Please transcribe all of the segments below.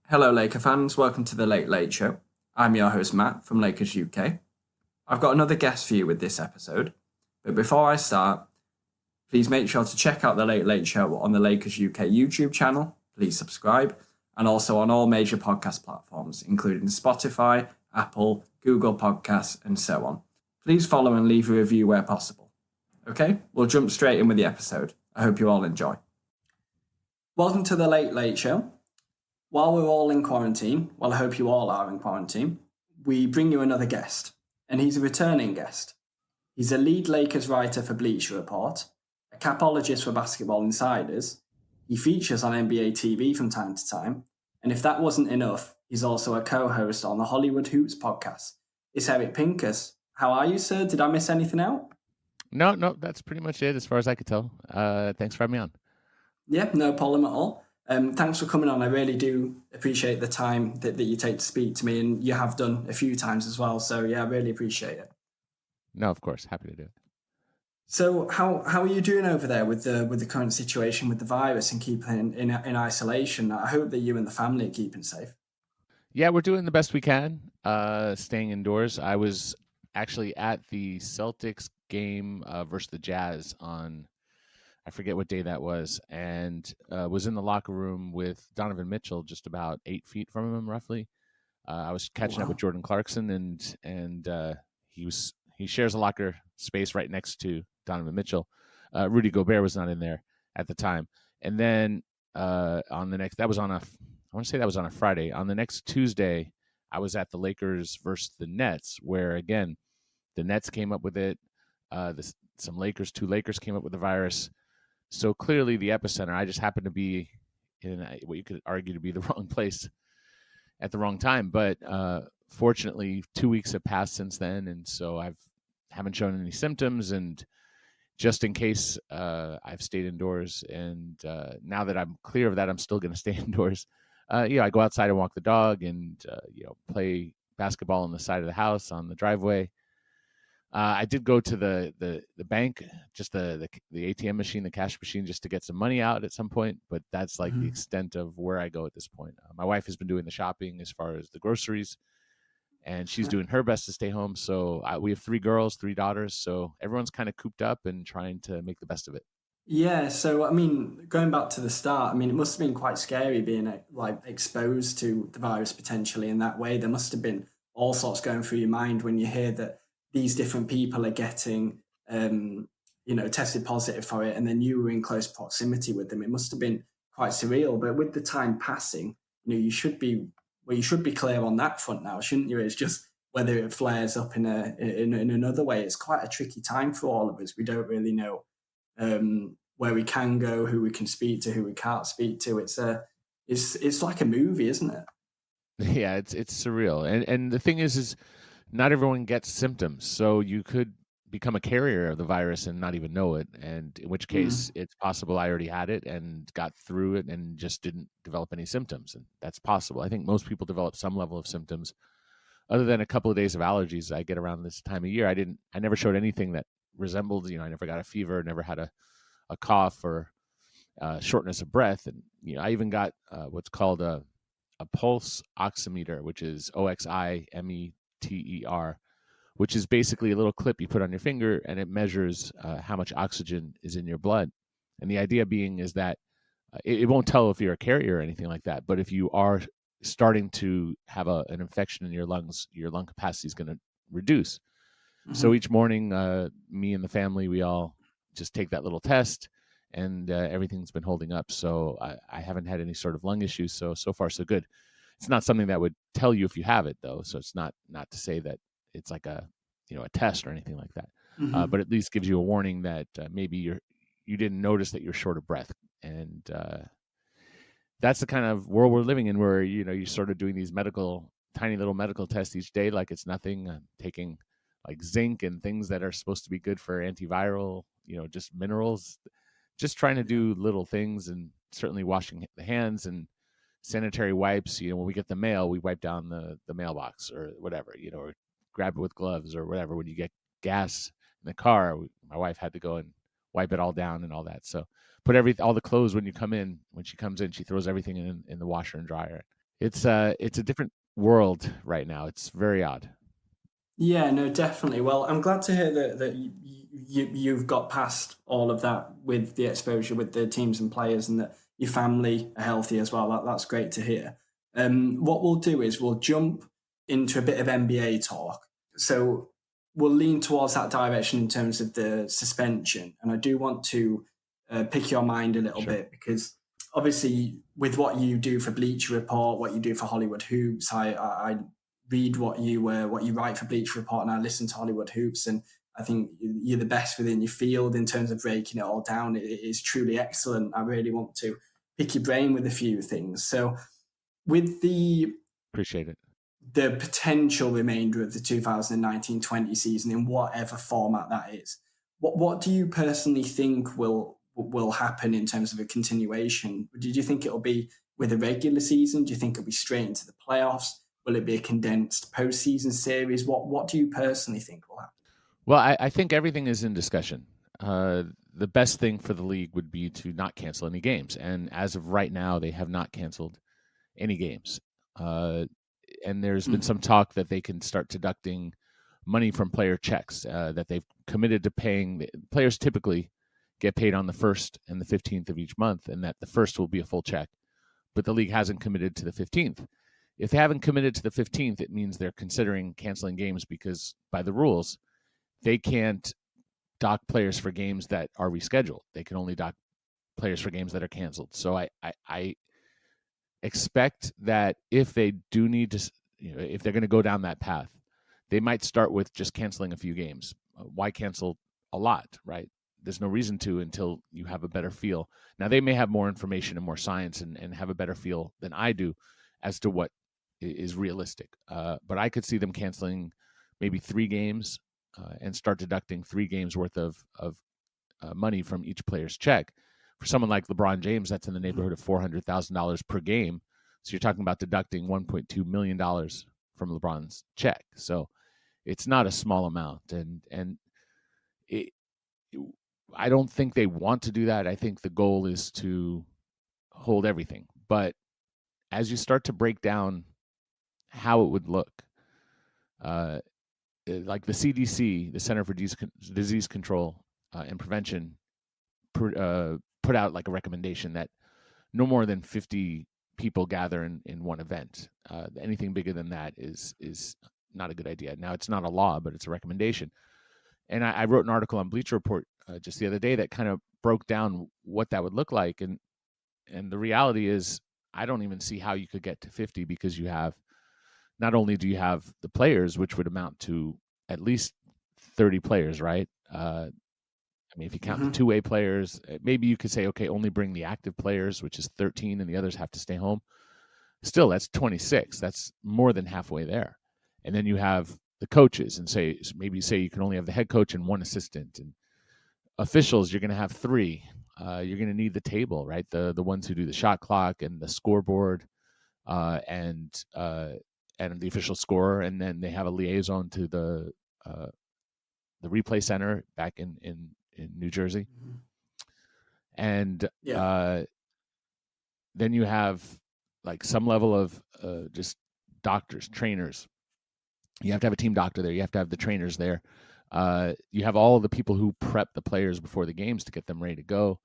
Hello, Laker fans. Welcome to the Late Late Show. I'm your host, Matt from Lakers UK. I've got another guest for you with this episode. But before I start, please make sure to check out the Late Late Show on the Lakers UK YouTube channel. Please subscribe. And also on all major podcast platforms, including Spotify, Apple, Google Podcasts, and so on. Please follow and leave a review where possible. Okay, we'll jump straight in with the episode. I hope you all enjoy. Welcome to the Late Late Show. While we're all in quarantine, well, I hope you all are in quarantine, we bring you another guest, and he's a returning guest. He's a lead Lakers writer for Bleacher Report, a capologist for Basketball Insiders. He features on NBA TV from time to time, and if that wasn't enough, he's also a co-host on the Hollywood Hoops podcast. It's Eric Pincus. How are you, sir? Did I miss anything out? No, that's pretty much it as far as I could tell. Thanks for having me on. Yeah, no problem at all. Thanks for coming on. I really do appreciate the time that you take to speak to me, and you have done a few times as well. So yeah, I really appreciate it. No, of course, happy to do it. So how are you doing over there with the current situation with the virus and keeping in isolation? I hope that you and the family are keeping safe. Yeah, we're doing the best we can, staying indoors. I was actually at the Celtics game versus the Jazz on, I forget what day that was, and was in the locker room with Donovan Mitchell, just about 8 feet from him, roughly. I was catching up with Jordan Clarkson, and he shares a locker space right next to Donovan Mitchell. Rudy Gobert was not in there at the time, and then on the next, that was on a Friday. On the next Tuesday, I was at the Lakers versus the Nets, where again, the Nets came up with it. Two Lakers came up with the virus. So clearly the epicenter, I just happened to be in what you could argue to be the wrong place at the wrong time. But fortunately, 2 weeks have passed since then. And so haven't shown any symptoms. And just in case, I've stayed indoors. And now that I'm clear of that, I'm still going to stay indoors. I go outside and walk the dog and, play basketball on the side of the house, on the driveway. I did go to the bank, just the ATM machine, the cash machine, just to get some money out at some point. But that's like the extent of where I go at this point. My wife has been doing the shopping as far as the groceries, and she's doing her best to stay home. So we have 3 girls, 3 daughters. So everyone's kind of cooped up and trying to make the best of it. Yeah, so I mean, going back to the start, I mean, it must have been quite scary being exposed to the virus potentially in that way. There must have been all sorts going through your mind when you hear that these different people are getting, tested positive for it, and then you were in close proximity with them. It must have been quite surreal. But with the time passing, you should be clear on that front now, shouldn't you? It's just whether it flares up in another way. It's quite a tricky time for all of us. We don't really know where we can go, who we can speak to, who we can't speak to. It's like a movie, isn't it? Yeah, it's surreal. And the thing is not everyone gets symptoms. So you could become a carrier of the virus and not even know it. And in which case it's possible I already had it and got through it and just didn't develop any symptoms. And that's possible. I think most people develop some level of symptoms other than a couple of days of allergies I get around this time of year. I never showed anything that resembled, I never got a fever, never had a cough or shortness of breath. And, I even got what's called a pulse oximeter, which is OXIMETER, which is basically a little clip you put on your finger, and it measures how much oxygen is in your blood. And the idea being is that it won't tell if you're a carrier or anything like that, but if you are starting to have an infection in your lungs, your lung capacity is going to reduce. So each morning, me and the family, we all just take that little test, and everything's been holding up. So I haven't had any sort of lung issues. So far, so good. It's not something that would tell you if you have it, though. So it's not to say that it's like a test or anything like that. But at least gives you a warning that maybe you didn't notice that you're short of breath. And that's the kind of world we're living in, where you're sort of doing these tiny little medical tests each day like it's nothing. Taking like zinc and things that are supposed to be good for antiviral, just minerals, just trying to do little things, and certainly washing the hands and sanitary wipes. When we get the mail, we wipe down the mailbox or whatever, or grab it with gloves or whatever. When you get gas in the car, my wife had to go and wipe it all down and all that. So put all the clothes when she comes in, she throws everything in the washer and dryer. It's a different world right now. It's very odd. Yeah, no, definitely. Well, I'm glad to hear that you've got past all of that with the exposure with the teams and players, and that your family are healthy as well. That's great to hear. What we'll do is we'll jump into a bit of NBA talk. So we'll lean towards that direction in terms of the suspension, and I do want to pick your mind a little Sure. bit because obviously with what you do for Bleacher Report, what you do for Hollywood Hoops, I read what you write for Bleacher Report, and I listen to Hollywood Hoops, and I think you're the best within your field in terms of breaking it all down. It is truly excellent. I really want to pick your brain with a few things. So, with Appreciate it. the potential remainder of the 2019-20 season in whatever format that is, what do you personally think will happen in terms of a continuation? Did you think it'll be with a regular season? Do you think it'll be straight into the playoffs? Will it be a condensed postseason series? What do you personally think will happen? Well, I think everything is in discussion. The best thing for the league would be to not cancel any games, and as of right now, they have not canceled any games. And there's been Mm. some talk that they can start deducting money from player checks that they've committed to paying. Players typically get paid on the 1st and the 15th of each month, and that the 1st will be a full check, but the league hasn't committed to the 15th. If they haven't committed to the 15th, it means they're considering canceling games because by the rules, they can't dock players for games that are rescheduled. They can only dock players for games that are canceled. So I expect that if they do need to, if they're going to go down that path, they might start with just canceling a few games. Why cancel a lot, right? There's no reason to until you have a better feel. Now, they may have more information and more science and have a better feel than I do as to what is realistic. But I could see them canceling maybe 3 games and start deducting 3 games worth of money from each player's check. For someone like LeBron James, that's in the neighborhood of $400,000 per game. So you're talking about deducting $1.2 million from LeBron's check. So it's not a small amount. And it, I don't think they want to do that. I think the goal is to hold everything. But as you start to break down how it would look, like the CDC, the Center for Disease Control and Prevention, put out like a recommendation that no more than 50 people gather in one event. Anything bigger than that is not a good idea. Now, it's not a law, but it's a recommendation. And I wrote an article on Bleacher Report just the other day that kind of broke down what that would look like. And the reality is, I don't even see how you could get to 50 because you have, not only do you have the players, which would amount to at least 30 players, right? I mean, if you count the Mm-hmm. two-way players, maybe you could say, okay, only bring the active players, which is 13, and the others have to stay home. Still, that's 26. That's more than halfway there. And then you have the coaches, and maybe say you can only have the head coach and 1 assistant. And officials, you're going to have 3. You're going to need the table, right? The ones who do the shot clock and the scoreboard, and the official scorer, and then they have a liaison to the replay center back in New Jersey. And Yeah. then you have like some level of just doctors, trainers. You have to have a team doctor there. You have to have the trainers there. You have all the people who prep the players before the games to get them ready to go.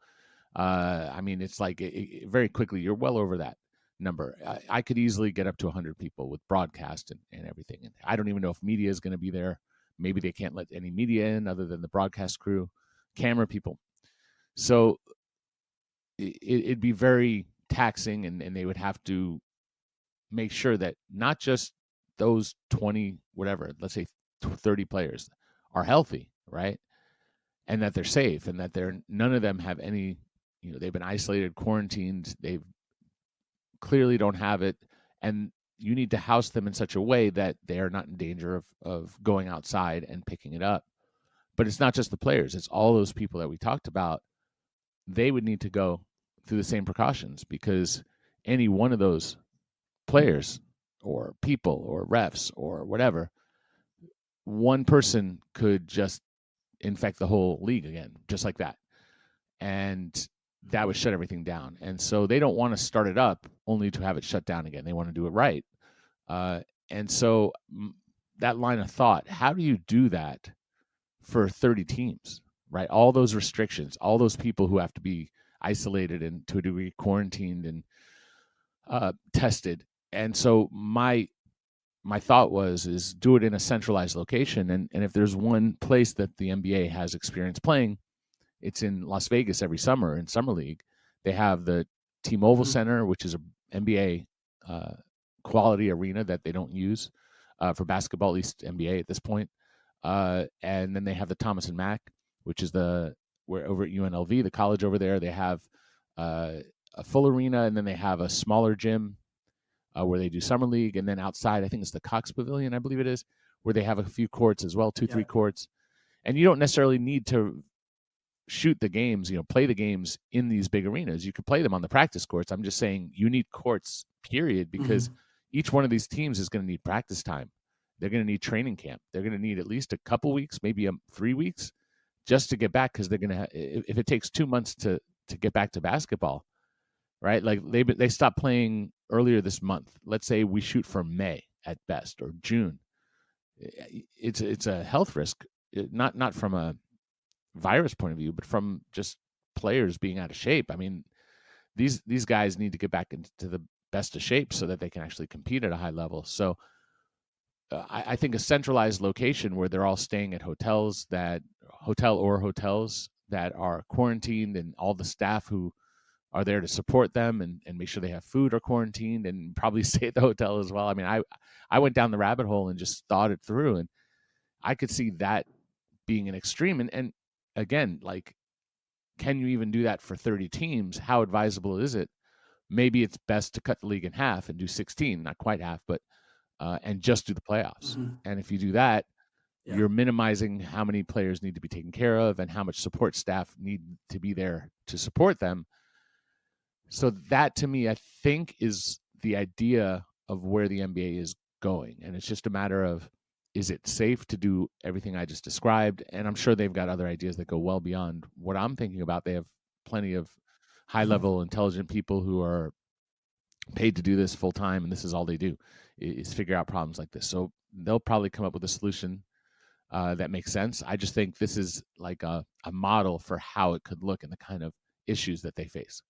I mean, it's like very quickly, you're well over that number. I could easily get up to 100 people with broadcast and everything. And I don't even know if media is going to be there. Maybe they can't let any media in other than the broadcast crew, camera people. So it'd be very taxing, and they would have to make sure that not just those 20, whatever, let's say 30 players are healthy, right? And that they're safe, and that none of them have any, they've been isolated, quarantined, they clearly don't have it. And you need to house them in such a way that they are not in danger of going outside and picking it up. But it's not just the players, it's all those people that we talked about. They would need to go through the same precautions, because any one of those players or people or refs or whatever, one person could just infect the whole league again, just like that. And that would shut everything down. And so they don't want to start it up only to have it shut down again. They want to do it right. And so that line of thought, how do you do that for 30 teams, right? All those restrictions, all those people who have to be isolated and to a degree quarantined and tested. And so my thought is do it in a centralized location. And if there's one place that the NBA has experience playing, it's in Las Vegas every summer in Summer League. They have the T-Mobile Center, which is a NBA quality arena that they don't use for basketball, at least NBA at this point. And then they have the Thomas and Mack, which is where over at UNLV, the college over there, they have a full arena, and then they have a smaller gym where they do Summer League. And then outside, I think it's the Cox Pavilion, I believe it is, where they have a few courts as well, 2-3 courts. And you don't necessarily need to shoot the games, play the games in these big arenas. You could play them on the practice courts. I'm just saying you need courts, period, because each one of these teams is going to need practice time. They're going to need training camp. They're going to need at least a couple weeks, maybe 3 weeks, just to get back, because they're going to if it takes 2 months to get back to basketball, right? Like they stopped playing earlier this month. Let's say we shoot for May at best or June. It's a health risk, not from a virus point of view, but from just players being out of shape. I mean, these guys need to get back into the best of shape so that they can actually compete at a high level. So I think a centralized location where they're all staying at hotels that are quarantined, and all the staff who are there to support them and make sure they have food are quarantined and probably stay at the hotel as well. I mean, I went down the rabbit hole and just thought it through, and I could see that being an extreme. And again, like, can you even do that for 30 teams? How advisable is it? Maybe it's best to cut the league in half and do 16, not quite half, but and just do the playoffs. And if you do that, you're minimizing how many players need to be taken care of and how much support staff need to be there to support them. So that, to me, I think is the idea of where the NBA is going. And it's just a matter of, is it safe to do everything I just described? And I'm sure they've got other ideas that go well beyond what I'm thinking about. They have plenty of high-level, intelligent people who are paid to do this full time, and this is all they do, is figure out problems like this. So they'll probably come up with a solution that makes sense. I just think this is like a model for how it could look and the kind of issues that they face.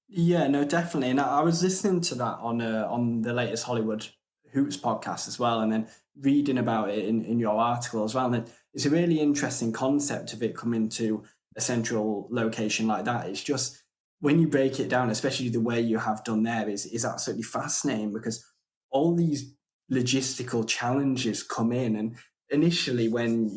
Yeah, no, definitely. And I was listening to that on the latest Hollywood Hoops podcast as well, and then reading about it in your article as well. And it's a really interesting concept of it coming to a central location like that. It's just, when you break it down, especially the way you have done there, is absolutely fascinating, because all these logistical challenges come in. And initially, when,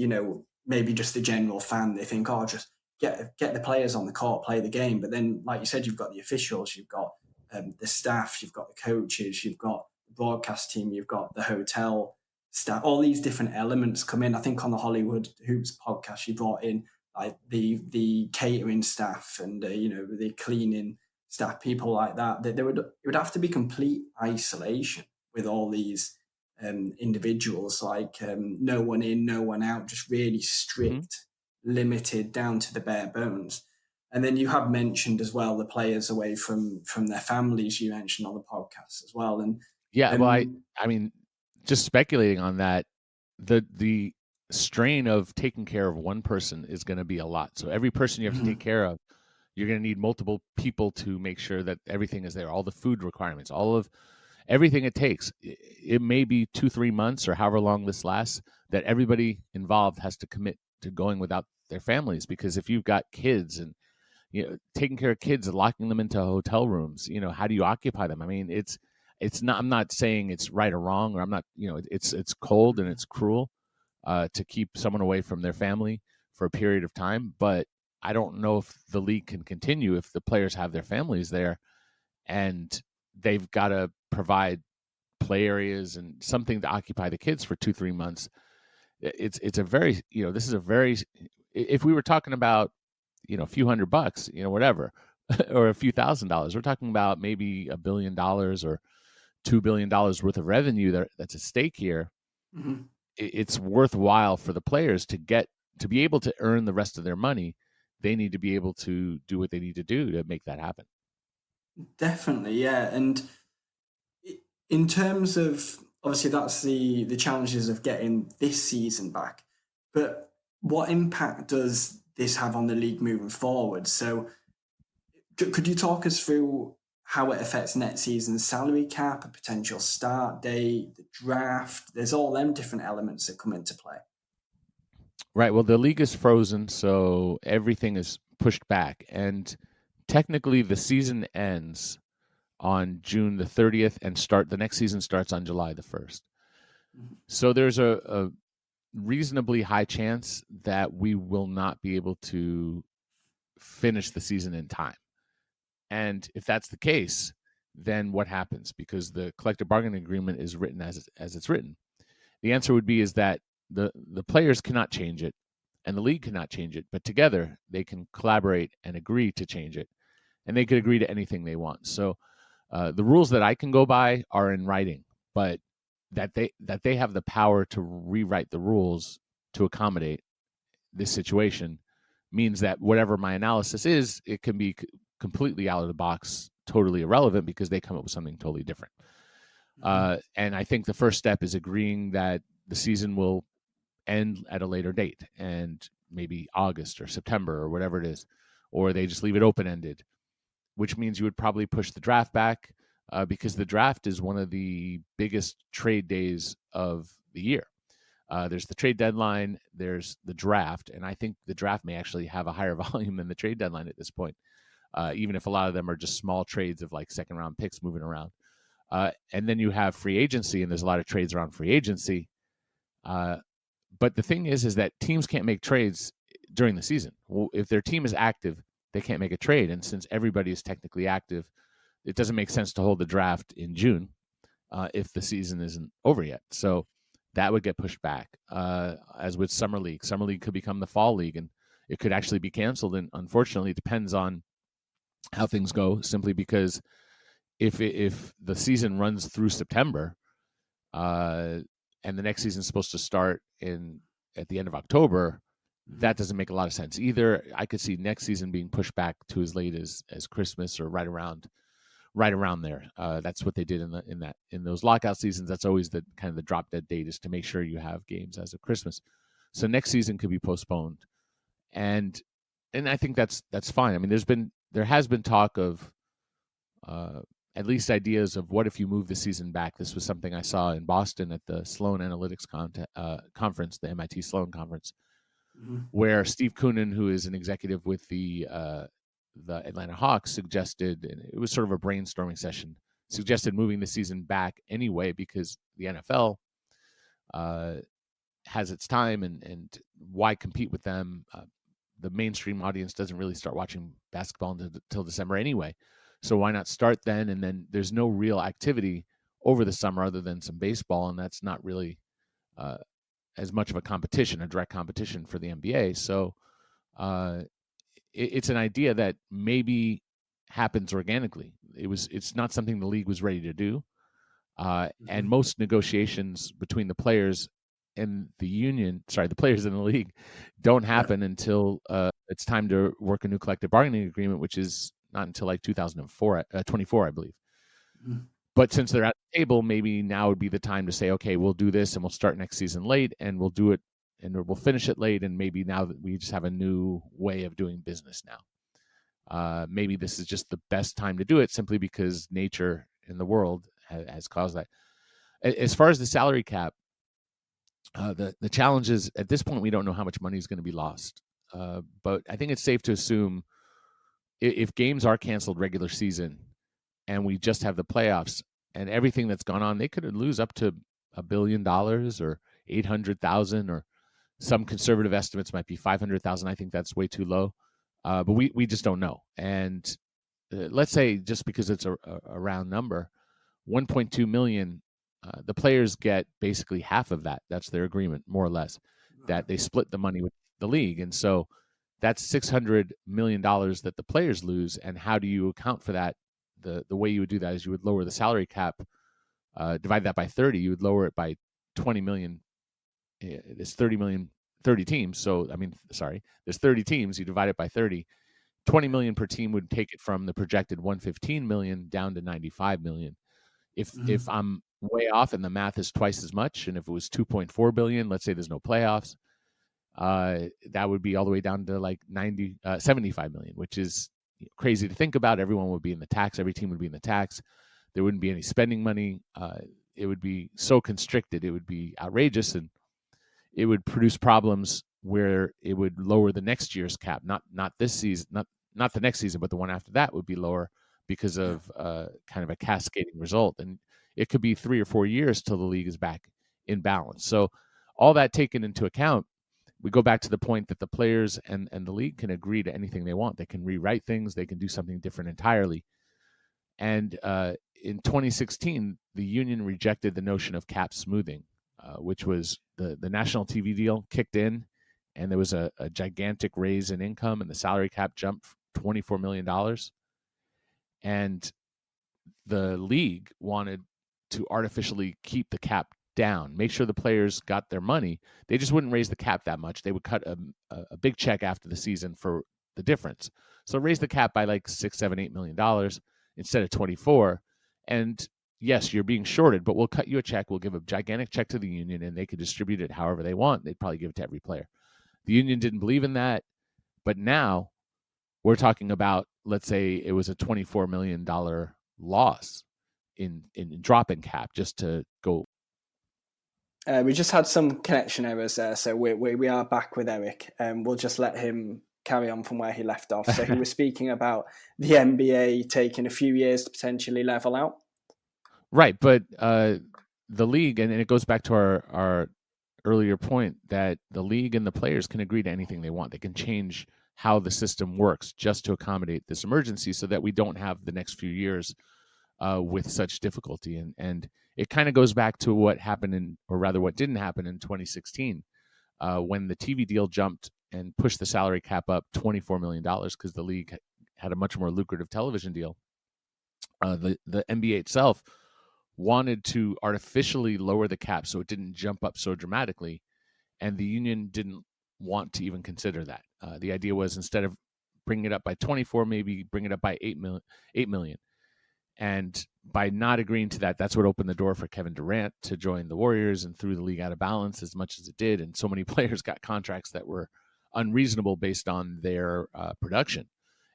maybe just the general fan, they think, oh, just get the players on the court, play the game. But then, like you said, you've got the officials, you've got the staff, you've got the coaches, you've got the broadcast team, you've got the hotel staff. All these different elements come in. I think on the Hollywood Hoops podcast, you brought in like the catering staff and the cleaning staff, people like that. It would have to be complete isolation with all these individuals, like no one in, no one out, just really strict, limited down to the bare bones. And then you have mentioned as well the players away from their families, you mentioned on the podcast as well. And well, I mean, just speculating on that, the strain of taking care of one person is going to be a lot. So every person you have to take care of, you're going to need multiple people to make sure that everything is there, all the food requirements, all of everything it takes. It may be 2-3 months or however long this lasts, that everybody involved has to commit to going without their families. Because if you've got kids and taking care of kids and locking them into hotel rooms, how do you occupy them? I mean, it's not, I'm not saying it's right or wrong, or I'm not, it's cold and it's cruel to keep someone away from their family for a period of time. But I don't know if the league can continue if the players have their families there and they've got to provide play areas and something to occupy the kids for 2-3 months. It's a very, this is a very, if we were talking about, a few $100, whatever, or a few $1,000, we're talking about maybe $1 billion or $2 billion worth of revenue that's at stake here. It's worthwhile for the players to be able to earn the rest of their money. they need to be able to do what they need to do to make that happen. Definitely, yeah. And in terms of, obviously that's the challenges of getting this season back, but what impact does this have on the league moving forward? So could you talk us through how it affects next season's salary cap, a potential start date, the draft? There's all them different elements that come into play. Right. Well, the league is frozen, so everything is pushed back. And technically, the season ends on June the 30th, and the next season starts on July the 1st. So there's a reasonably high chance that we will not be able to finish the season in time. And if that's the case, then what happens? Because the collective bargaining agreement is written as it's written. The answer would be is that the players cannot change it and the league cannot change it, but together they can collaborate and agree to change it, and they could agree to anything they want. So the rules that I can go by are in writing, but that they have the power to rewrite the rules to accommodate this situation means that whatever my analysis is, it can be completely out of the box, totally irrelevant, because they come up with something totally different. And I think the first step is agreeing that the season will end at a later date, and maybe August or September or whatever it is, or they just leave it open-ended, which means you would probably push the draft back because the draft is one of the biggest trade days of the year. There's the trade deadline, there's the draft, and I think the draft may actually have a higher volume than the trade deadline at this point, even if a lot of them are just small trades of like second-round picks moving around. And then you have free agency, and there's a lot of trades around free agency. But the thing is that teams can't make trades during the season. Well, if their team is active, they can't make a trade. And since everybody is technically active, it doesn't make sense to hold the draft in June if the season isn't over yet. So that would get pushed back. As with Summer League could become the Fall League, and it could actually be canceled. And unfortunately, it depends on how things go, simply because if the season runs through September, and the next season is supposed to start at the end of October, that doesn't make a lot of sense either. I could see next season being pushed back to as late as Christmas, or right around there. That's what they did in those lockout seasons. That's always the kind of the drop dead date, is to make sure you have games as of Christmas. So next season could be postponed, and I think that's fine. I mean, there has been talk of at least ideas of what if you move the season back. This was something I saw in Boston at the Sloan Analytics conference, the MIT Sloan conference, where Steve Koonin, who is an executive with the Atlanta Hawks, suggested, and it was sort of a brainstorming session, suggested moving the season back anyway, because the NFL has its time, and why compete with them? The mainstream audience doesn't really start watching basketball until December anyway. So why not start then? And then there's no real activity over the summer other than some baseball, and that's not really as much of a direct competition for the NBA. So it's an idea that maybe happens organically. It's not something the league was ready to do, and most negotiations between the players and the players in the league don't happen until it's time to work a new collective bargaining agreement, which is not until like 2024, I believe. But since they're at the table, maybe now would be the time to say, okay, we'll do this, and we'll start next season late, and we'll do it, and we'll finish it late, and maybe now that we just have a new way of doing business now. Maybe this is just the best time to do it, simply because nature in the world has caused that. As far as the salary cap, the challenge is, at this point, we don't know how much money is going to be lost. But I think it's safe to assume if games are canceled regular season and we just have the playoffs and everything that's gone on, they could lose up to $1 billion or 800,000, or some conservative estimates might be 500,000. I think that's way too low. But we just don't know. And let's say, just because it's a round number, 1.2 million, the players get basically half of that. That's their agreement, more or less, that they split the money with the league. And so that's $600 million that the players lose. And how do you account for that? The way you would do that is you would lower the salary cap, divide that by 30. You would lower it by 20 million. It's 30 30 teams. So, there's 30 teams. You divide it by 30. 20 million per team would take it from the projected 115 million down to 95 million. If I'm way off and the math is twice as much, and if it was 2.4 billion, let's say there's no playoffs, that would be all the way down to like 75 million, which is crazy to think about. Everyone would be in the tax. Every team would be in the tax. There wouldn't be any spending money. It would be so constricted. It would be outrageous, and it would produce problems where it would lower the next year's cap. Not this season, not the next season, but the one after that would be lower because of kind of a cascading result. And it could be 3 or 4 years till the league is back in balance. So all that taken into account, we go back to the point that the players and the league can agree to anything they want. They can rewrite things. They can do something different entirely. And in 2016, the union rejected the notion of cap smoothing, which was the national TV deal kicked in, and there was a gigantic raise in income, and the salary cap jumped $24 million. And the league wanted to artificially keep the cap down, make sure the players got their money. They just wouldn't raise the cap that much. They would cut a big check after the season for the difference. So raise the cap by like $6, $7, $8 million instead of 24. And yes, you're being shorted, but we'll cut you a check. We'll give a gigantic check to the union, and they could distribute it however they want. They'd probably give it to every player. The union didn't believe in that, but now we're talking about, let's say it was a $24 million loss in drop in cap just to go. We just had some connection errors there, so we are back with Eric, and we'll just let him carry on from where he left off. So he was speaking about the NBA taking a few years to potentially level out. Right, but the league, and it goes back to our earlier point, that the league and the players can agree to anything they want. They can change how the system works just to accommodate this emergency so that we don't have the next few years with such difficulty. And it kind of goes back to what happened what didn't happen in 2016 when the TV deal jumped and pushed the salary cap up $24 million because the league had a much more lucrative television deal. The NBA itself wanted to artificially lower the cap so it didn't jump up so dramatically, and the union didn't want to even consider that. The idea was, instead of bringing it up by 24, maybe bring it up by 8 million. And by not agreeing to that, that's what opened the door for Kevin Durant to join the Warriors and threw the league out of balance as much as it did. And so many players got contracts that were unreasonable based on their production.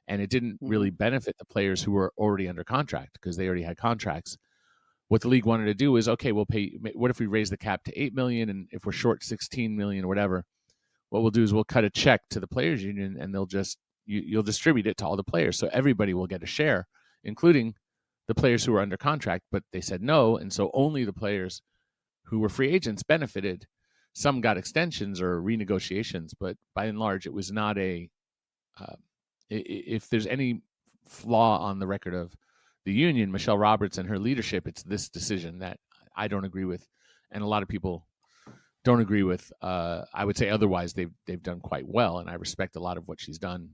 And it didn't really benefit the players who were already under contract because they already had contracts. What the league wanted to do is, okay, we'll pay. What if we raise the cap to 8 million, and if we're short 16 million or whatever, what we'll do is we'll cut a check to the players union, and they'll just you'll distribute it to all the players, so everybody will get a share, including the players who were under contract. But they said no, and so only the players who were free agents benefited. Some got extensions or renegotiations, but by and large, it was not a. If there's any flaw on the record of the union, Michelle Roberts and her leadership, it's this decision that I don't agree with, and a lot of people don't agree with. I would say otherwise they've done quite well, and I respect a lot of what she's done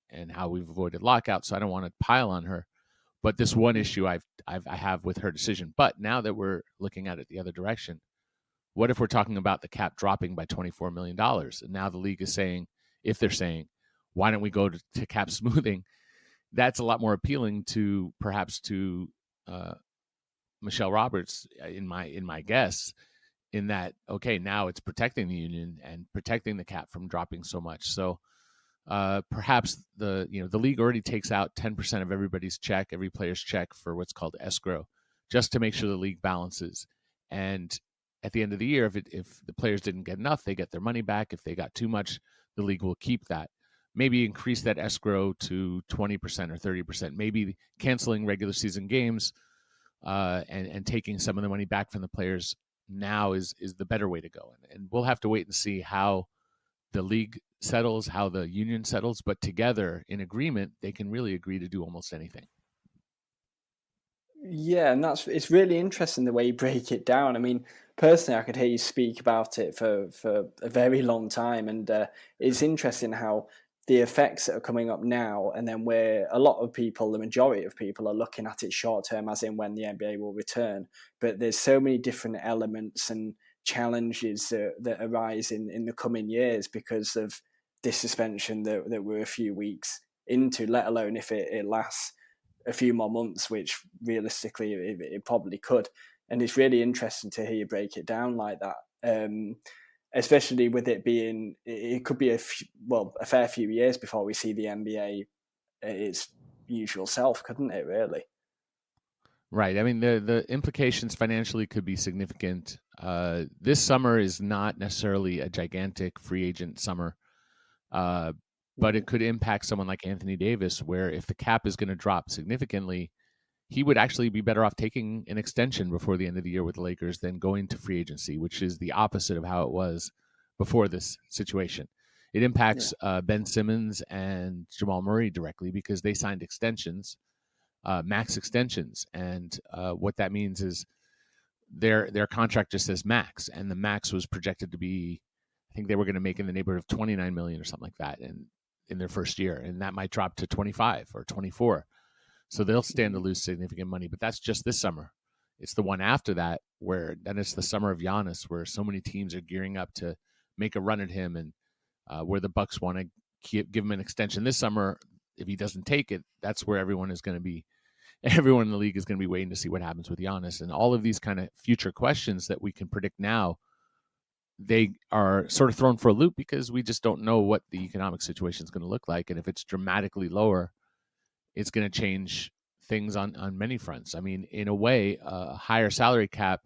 and how we've avoided lockout. So I don't want to pile on her, but this one issue I have with her decision. But now that we're looking at it the other direction, what if we're talking about the cap dropping by $24 million, and now the league is saying, if they're saying, why don't we go to cap smoothing? That's a lot more appealing to perhaps to Michelle Roberts, in my guess, in that, okay, now it's protecting the union and protecting the cap from dropping so much. So perhaps the league already takes out 10% of everybody's check, every player's check, for what's called escrow, just to make sure the league balances. And at the end of the year, if the players didn't get enough, they get their money back. If they got too much, the league will keep that. Maybe increase that escrow to 20% or 30%, maybe canceling regular season games and taking some of the money back from the players now is the better way to go. And we'll have to wait and see how the league settles, how the union settles, but together in agreement, they can really agree to do almost anything. Yeah, and it's really interesting the way you break it down. I mean, personally, I could hear you speak about it for a very long time, and it's interesting how the effects that are coming up now, and then where a lot of people, the majority of people, are looking at it short term, as in when the NBA will return. But there's so many different elements and challenges that arise in the coming years because of this suspension that we're a few weeks into, let alone if it lasts a few more months, which realistically it probably could. And it's really interesting to hear you break it down like that, especially with it being, it could be a fair few years before we see the NBA its usual self, couldn't it, really? Right. I mean, the implications financially could be significant. This summer is not necessarily a gigantic free agent summer, but it could impact someone like Anthony Davis, where if the cap is going to drop significantly, he would actually be better off taking an extension before the end of the year with the Lakers than going to free agency, which is the opposite of how it was before this situation. It impacts Ben Simmons and Jamal Murray directly because they signed extensions, max extensions, and what that means is their contract just says max, and the max was projected to be, I think they were going to make in the neighborhood of 29 million or something like that in their first year, and that might drop to 25 or 24. So they'll stand to lose significant money, but that's just this summer. It's the one after that where then it's the summer of Giannis, where so many teams are gearing up to make a run at him, and where the Bucks want to give him an extension this summer. If he doesn't take it, that's where everyone in the league is going to be waiting to see what happens with Giannis. And all of these kind of future questions that we can predict now, they are sort of thrown for a loop because we just don't know what the economic situation is going to look like. And if it's dramatically lower, it's going to change things on many fronts. I mean, in a way, a higher salary cap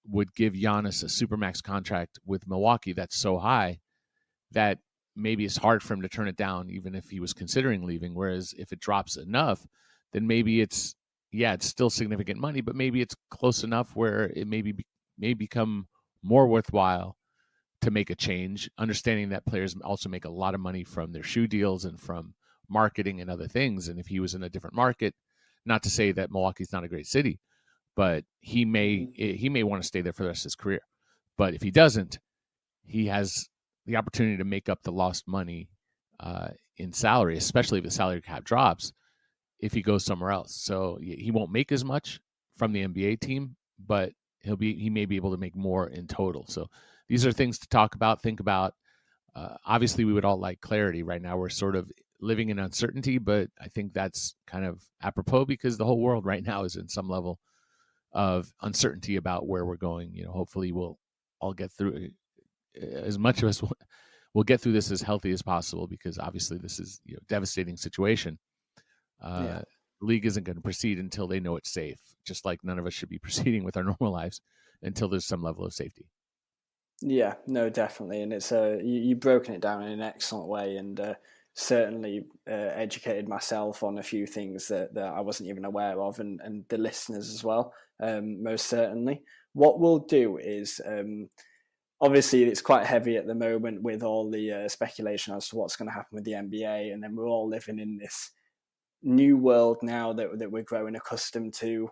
would give Giannis a supermax contract with Milwaukee that's so high that maybe it's hard for him to turn it down, even if he was considering leaving. Whereas if it drops enough, then maybe it's still significant money, but maybe it's close enough where it may become more worthwhile to make a change, understanding that players also make a lot of money from their shoe deals and from marketing and other things. And if he was in a different market, not to say that Milwaukee's not a great city, but he may want to stay there for the rest of his career. But if he doesn't, he has the opportunity to make up the lost money in salary, especially if the salary cap drops, if he goes somewhere else. So he won't make as much from the NBA team, but he may be able to make more in total. So these are things to talk about, think about. Obviously, we would all like clarity. Right now, we're sort of living in uncertainty, but I think that's kind of apropos because the whole world right now is in some level of uncertainty about where we're going. Hopefully we'll all get through as much of us. We'll get through this as healthy as possible because obviously this is a devastating situation. The league isn't going to proceed until they know it's safe, just like none of us should be proceeding with our normal lives until there's some level of safety. Yeah, no, definitely. And it's you've broken it down in an excellent way, and certainly educated myself on a few things that I wasn't even aware of, and the listeners as well, most certainly. What we'll do is, obviously it's quite heavy at the moment with all the speculation as to what's going to happen with the NBA, and then we're all living in this new world now that we're growing accustomed to,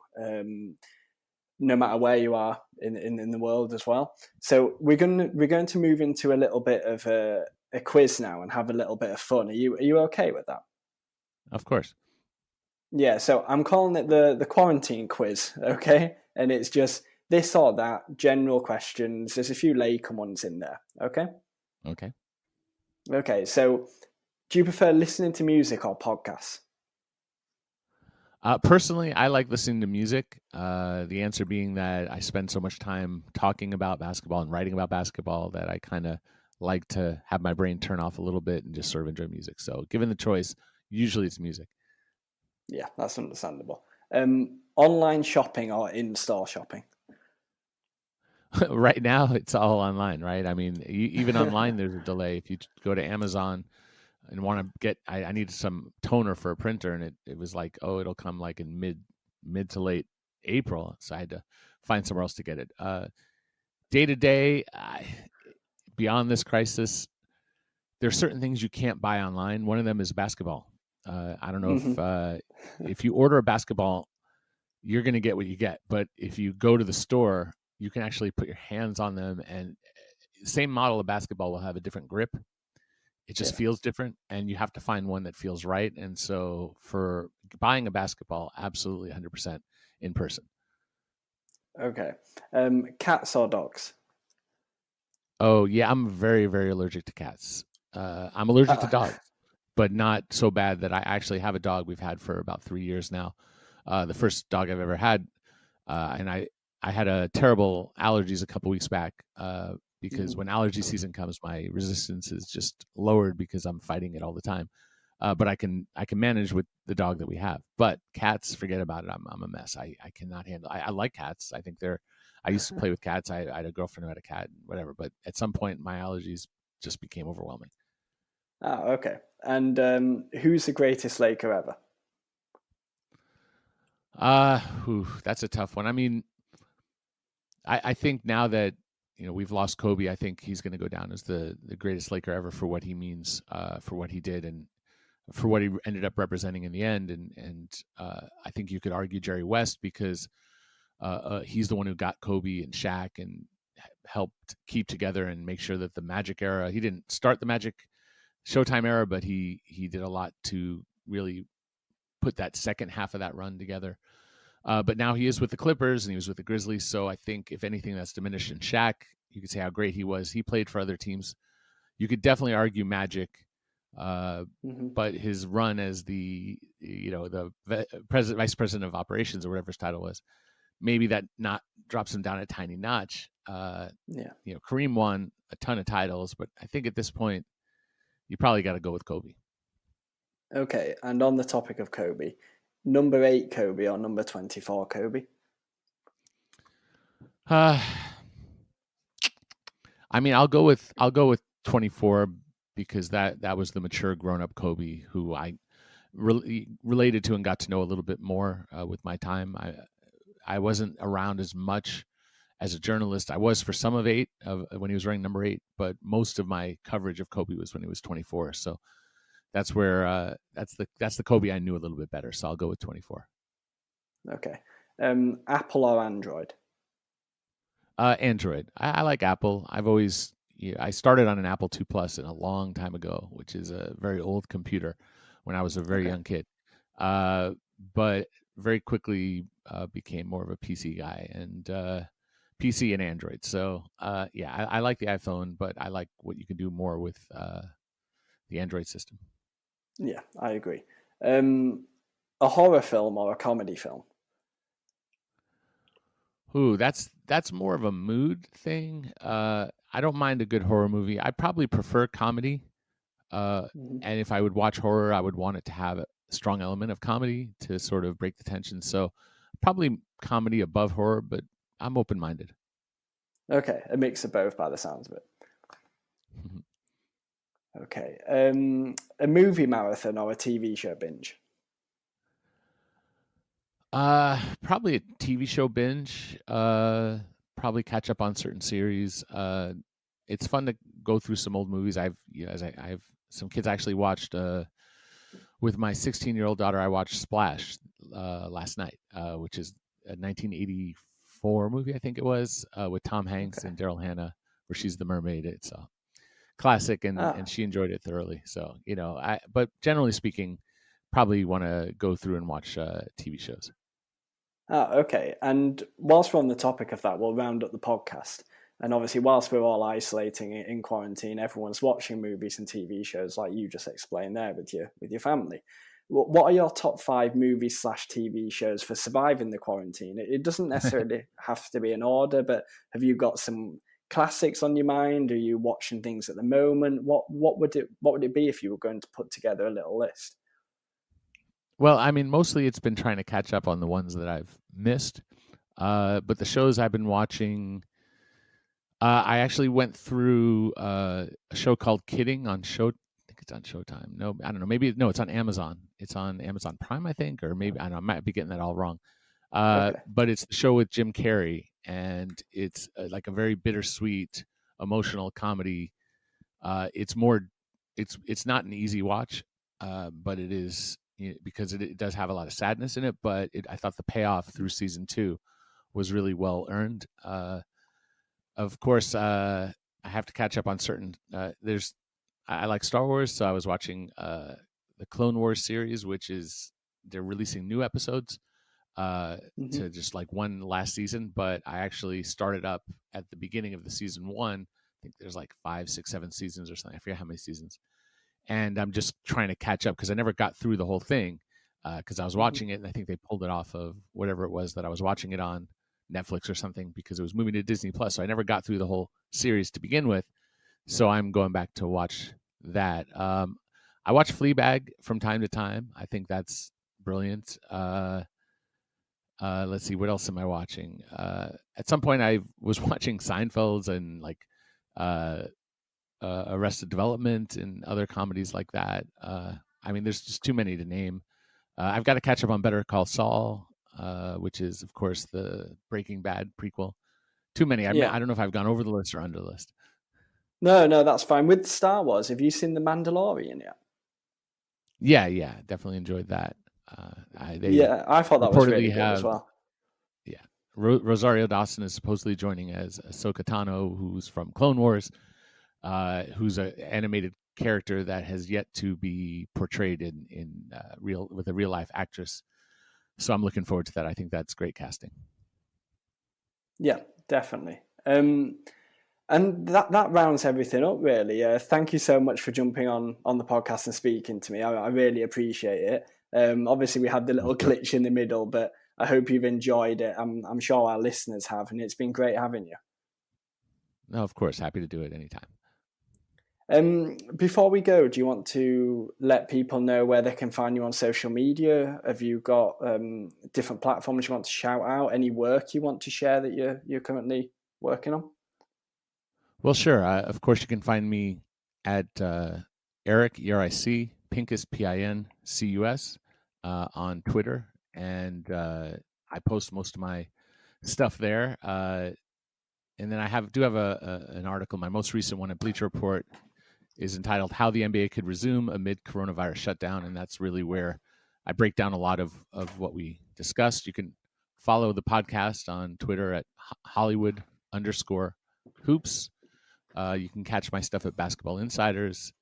no matter where you are in the world as well. So we're going to move into a little bit of a quiz now and have a little bit of fun. Are you okay with that? Of course. Yeah. So I'm calling it the quarantine quiz. Okay, and it's just this or that, general questions. There's a few Laker ones in there. Okay. Okay. Okay. So, do you prefer listening to music or podcasts? Personally, I like listening to music. The answer being that I spend so much time talking about basketball and writing about basketball that I kind of like to have my brain turn off a little bit and just sort of enjoy music. So given the choice, usually it's music. Yeah, that's understandable. Online shopping or in-store shopping? Right now, it's all online, right? I mean, even online, there's a delay. If you go to Amazon and want to get, I needed some toner for a printer, and it was like, oh, it'll come like in mid to late April, so I had to find somewhere else to get it. Day to day, beyond this crisis, there are certain things you can't buy online. One of them is basketball. I don't know if you order a basketball, you're going to get what you get, but if you go to the store, you can actually put your hands on them, and the same model of basketball will have a different grip. It just feels different, and you have to find one that feels right. And so for buying a basketball, absolutely 100% in person. Okay. Cats or dogs? Oh yeah, I'm very, very allergic to cats. I'm allergic to Ah, dogs, but not so bad that I actually have a dog we've had for about 3 years now. The first dog I've ever had, and I had a terrible allergies a couple weeks back because mhm. when allergy season comes, my resistance is just lowered because I'm fighting it all the time. But I can manage with the dog that we have. But cats, forget about it. I'm a mess. I cannot handle. I like cats. I think they're. I used to play with cats. I had a girlfriend who had a cat, whatever. But at some point, my allergies just became overwhelming. Ah, okay. And who's the greatest Laker ever? That's a tough one. I mean, I think now that we've lost Kobe, I think he's going to go down as the greatest Laker ever for what he means, for what he did, and for what he ended up representing in the end. And I think you could argue Jerry West because he's the one who got Kobe and Shaq and helped keep together and make sure that the Magic era. He didn't start the Magic Showtime era, but he did a lot to really put that second half of that run together. But now he is with the Clippers and he was with the Grizzlies. So I think if anything, that's diminished in Shaq. You could say how great he was. He played for other teams. You could definitely argue Magic, Hmm. but his run as the vice president of operations or whatever his title was, maybe that not drops him down a tiny notch. Yeah. Kareem won a ton of titles, but I think at this point you probably got to go with Kobe. Okay. And on the topic of Kobe, number 8 Kobe or number 24 Kobe? Uh, I mean, I'll go with 24 because that was the mature grown up Kobe who I related to and got to know a little bit more with my time. I wasn't around as much as a journalist. I was for some of 8 of when he was running number 8, but most of my coverage of Kobe was when he was 24. So that's where that's the Kobe I knew a little bit better. So I'll go with 24. Okay. Apple or Android? Android. I like Apple. I started on an Apple II Plus in a long time ago, which is a very old computer when I was a very Okay. young kid. Uh, but very quickly became more of a PC guy and PC and Android. So yeah, I like the iPhone, but I like what you can do more with the Android system. Yeah, I agree. A horror film or a comedy film? Ooh, that's more of a mood thing. I don't mind a good horror movie. I probably prefer comedy. Mhm. And if I would watch horror, I would want it to have a strong element of comedy to sort of break the tension. So probably comedy above horror, but I'm open minded. Okay, a mix of both by the sounds of it. Okay. A movie marathon or a TV show binge? Probably a TV show binge. Probably catch up on certain series. It's fun to go through some old movies. I have some kids I actually watched with my 16-year-old daughter. I watched Splash last night, which is a 1984 movie, I think it was, with Tom Hanks Okay. and Daryl Hannah, where she's the mermaid. It's a classic, and Ah, she enjoyed it thoroughly. So but generally speaking, probably want to go through and watch TV shows. okay. And whilst we're on the topic of that, we'll round up the podcast. And obviously, whilst we're all isolating in quarantine, everyone's watching movies and TV shows, like you just explained there with your family. What are your top 5 movies / TV shows for surviving the quarantine? It doesn't necessarily have to be in order, but have you got some classics on your mind? Are you watching things at the moment? What would it be if you were going to put together a little list? Well, I mean, mostly it's been trying to catch up on the ones that I've missed. But the shows I've been watching, I actually went through a show called Kidding on Show. I think it's on Showtime. No, I don't know. Maybe no, it's on Amazon. It's on Amazon Prime, I think, or maybe I don't know. I might be getting that all wrong. Okay. But it's the show with Jim Carrey, and it's like a very bittersweet, emotional comedy. It's more, it's not an easy watch, but it is because it does have a lot of sadness in it. But I thought the payoff through season 2 was really well earned. Of course, I have to catch up on certain. I like Star Wars, so I was watching the Clone Wars series, which is they're releasing new episodes Hmm. to just like one last season. But I actually started up at the beginning of the season 1. I think there's like 5, 6, 7 seasons or something. I forget how many seasons. And I'm just trying to catch up because I never got through the whole thing because I was watching it, and I think they pulled it off of whatever it was that I was watching it on, Netflix or something, because it was moving to Disney Plus. So I never got through the whole series to begin with. So I'm going back to watch that. I watch Fleabag from time to time. I think that's brilliant. Let's see, what else am I watching? At some point, I was watching Seinfeld's and like Arrested Development and other comedies like that. I mean, there's just too many to name. I've got to catch up on Better Call Saul, which is, of course, the Breaking Bad prequel. Too many. I don't know if I've gone over the list or under the list. No, that's fine. With Star Wars, have you seen The Mandalorian yet? Yeah, definitely enjoyed that. I thought that was really good as well. Yeah, Rosario Dawson is supposedly joining as Ahsoka Tano, who's from Clone Wars, who's an animated character that has yet to be portrayed in with a real life actress. So I'm looking forward to that. I think that's great casting. Yeah, definitely. And that rounds everything up, really. Thank you so much for jumping on the podcast and speaking to me. I really appreciate it. Obviously, we had the little glitch in the middle, but I hope you've enjoyed it. I'm sure our listeners have, and it's been great having you. No, of course. Happy to do it anytime. Before we go, do you want to let people know where they can find you on social media? Have you got different platforms you want to shout out? Any work you want to share that you're currently working on? Well, sure. Of course, you can find me at Eric, ERIC, Pincus, PINCUS, on Twitter. And I post most of my stuff there. And then I do have an article. My most recent one at Bleacher Report is entitled "How the NBA Could Resume Amid Coronavirus Shutdown." And that's really where I break down a lot of what we discussed. You can follow the podcast on Twitter at Hollywood_hoops. You can catch my stuff at Basketball Insiders,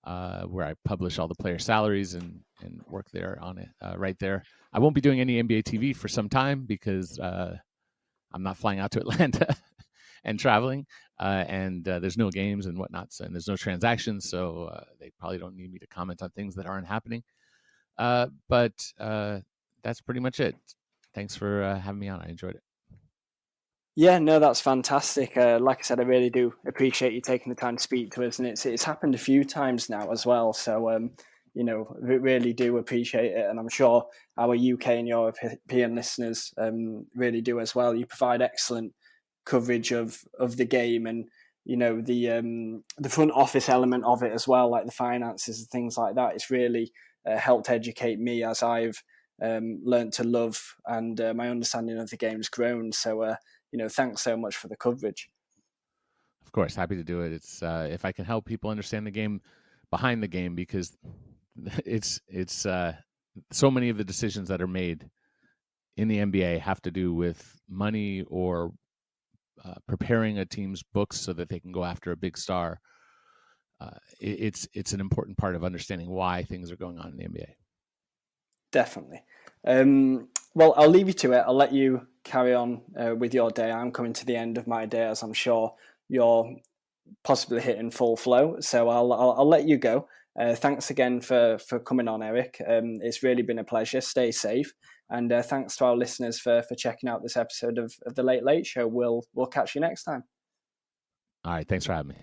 where I publish all the player salaries and work there on it right there. I won't be doing any NBA TV for some time because I'm not flying out to Atlanta and traveling, and there's no games and whatnot, and there's no transactions, so they probably don't need me to comment on things that aren't happening. But that's pretty much it. Thanks for having me on. I enjoyed it. Yeah, no, that's fantastic. Like I said, I really do appreciate you taking the time to speak to us, and it's happened a few times now as well. So, we really do appreciate it, and I'm sure our UK and European listeners really do as well. You provide excellent coverage of the game, and the front office element of it as well, like the finances and things like that. It's really helped educate me as I've learned to love, and my understanding of the game's grown. So. Thanks so much for the coverage. Of course, happy to do it. It's if I can help people understand the game behind the game, because it's so many of the decisions that are made in the NBA have to do with money or preparing a team's books so that they can go after a big star. It's an important part of understanding why things are going on in the NBA. Definitely. Well, I'll leave you to it. I'll let you carry on with your day. I'm coming to the end of my day, as I'm sure you're possibly hitting full flow. So I'll let you go. Thanks again for coming on, Eric. It's really been a pleasure. Stay safe. And thanks to our listeners for checking out this episode of The Late Late Show. We'll catch you next time. All right. Thanks for having me.